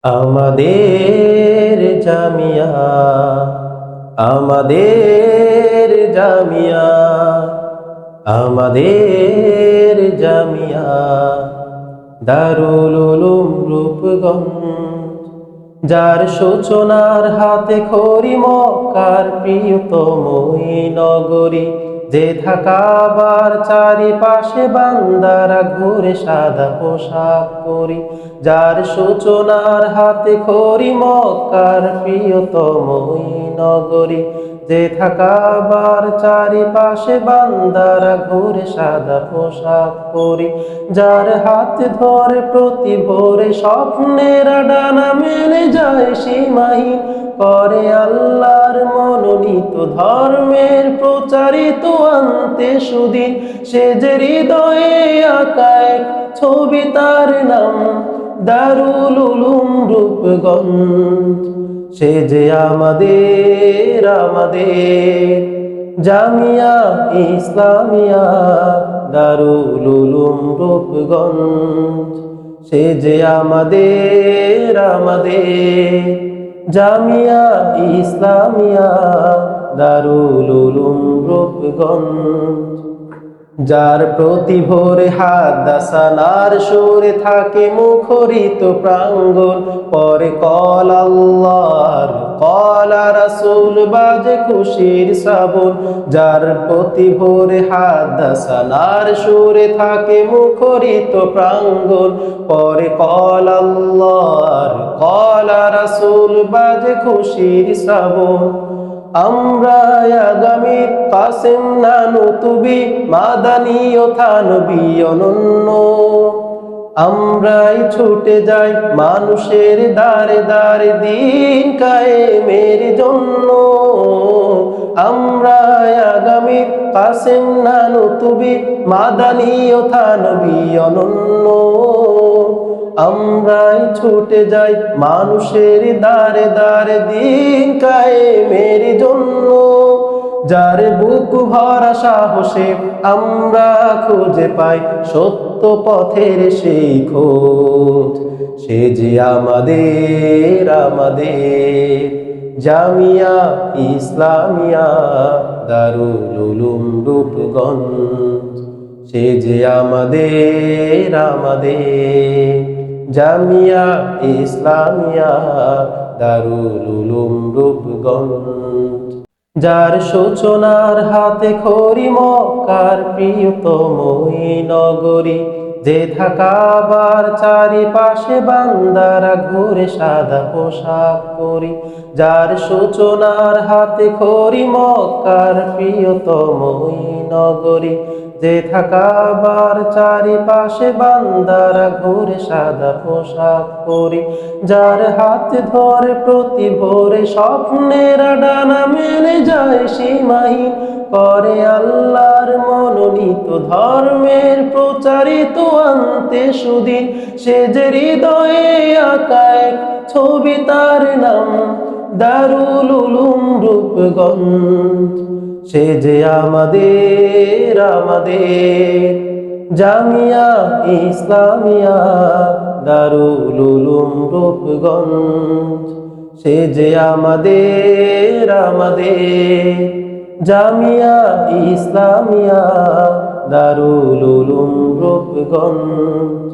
আমাদের জামিয়া, আমাদের জামিয়া, আমাদের জামিয়া দারুল উলুম রূপগঞ্জ। যার সূচনার হাতে খড়ি মক্কার প্রিয়তম এই নগরী, যে থাকাবার চারিপাশে বান্দারা ঘুরে সাদা পোশাক পরি। যার সূচনার হাতে খড়ি মক্কার প্রিয়তম এই নগরী, যে থাকাবার চারিপাশে বান্দারা ঘুরে সাদা পোশাক পরি। যার হাত ধরে প্রতি ভোরে স্বপ্নের ডানা মেলে যায় সীমাহীন, করে আল্লাহর মনোনীত ধর্মের প্রচারিত আনতে সুদিন। সে যে হৃদয়ে আঁকা এক ছবি, তার নাম দারুল উলুম রূপগঞ্জ। সে যে আমাদের জামিয়া ইসলামিয়া দারুল উলুম রূপগঞ্জ। সে যে আমাদের জামিয়া ইসলামিয়া দারুল উলুম রূপগঞ্জ। যার প্রতি ভোরে হাদাসানার সুরে থাকে মুখরিত প্রাঙ্গণ, পরে কল আল্লাহর কল রাসূল বাজে খুশির শ্রাবণ। যার প্রতি ভোরে হাদাসানার সুরে থাকে মুখরিত প্রাঙ্গণ, পরে কল আল্লাহর কল রাসূল বাজে খুশির শ্রাবণ। আমরা আগামী কাসেম নানুতুবি মাদানী ও থানবী অনন্য, আমরাই ছুটে যাই মানুষের দারে দারে দিন কায়েমের জন্য। আমরা আগামী কাসেম নানুতুবি মাদানী ও থানবী অনন্য, আমরাই ছুটে যাই মানুষের দারে দারে দিন কায়েমের জন্য। যার বুক ভরা সাহসে আমরা খুঁজে পাই সত্য পথের সেই খোঁজ, সে যে আমাদের জামিয়া ইসলামিয়া দারুল উলুম রূপগঞ্জ। সে যে আমাদের জামিয়া ইসলামিয়া দারুল উলুম রূপগঞ্জ। যার সূচনার হাতে খড়ি মক্কার প্রিয়তম এই নগরী, যে থাকাবার চারিপাশে বান্দারা ঘুরে সাদা পোশাক পরি। যার সূচনার হাতে খড়ি মক্কার প্রিয়তম এই নগরী, যে থাকাবার চারিপাশে বান্দারা ঘুরে সাদা পোশাক পরি। যার হাত ধরে প্রতি ভোরে স্বপ্নের ডানা মেলে যায় সীমাহীন, করে আল্লাহর মনোনীত ধর্মের প্রচারিত আনতে সুদিন। সে যে হৃদয়ে আঁকা এক ছবি, তার নাম দারুল উলুম রূপগঞ্জ। সে যে আমাদের জামিয়া ইসলামিয়া দারুল উলুম রূপগঞ্জ। সে যে আমাদের জামিয়া ইসলামিয়া দারুল উলুম রূপগঞ্জ।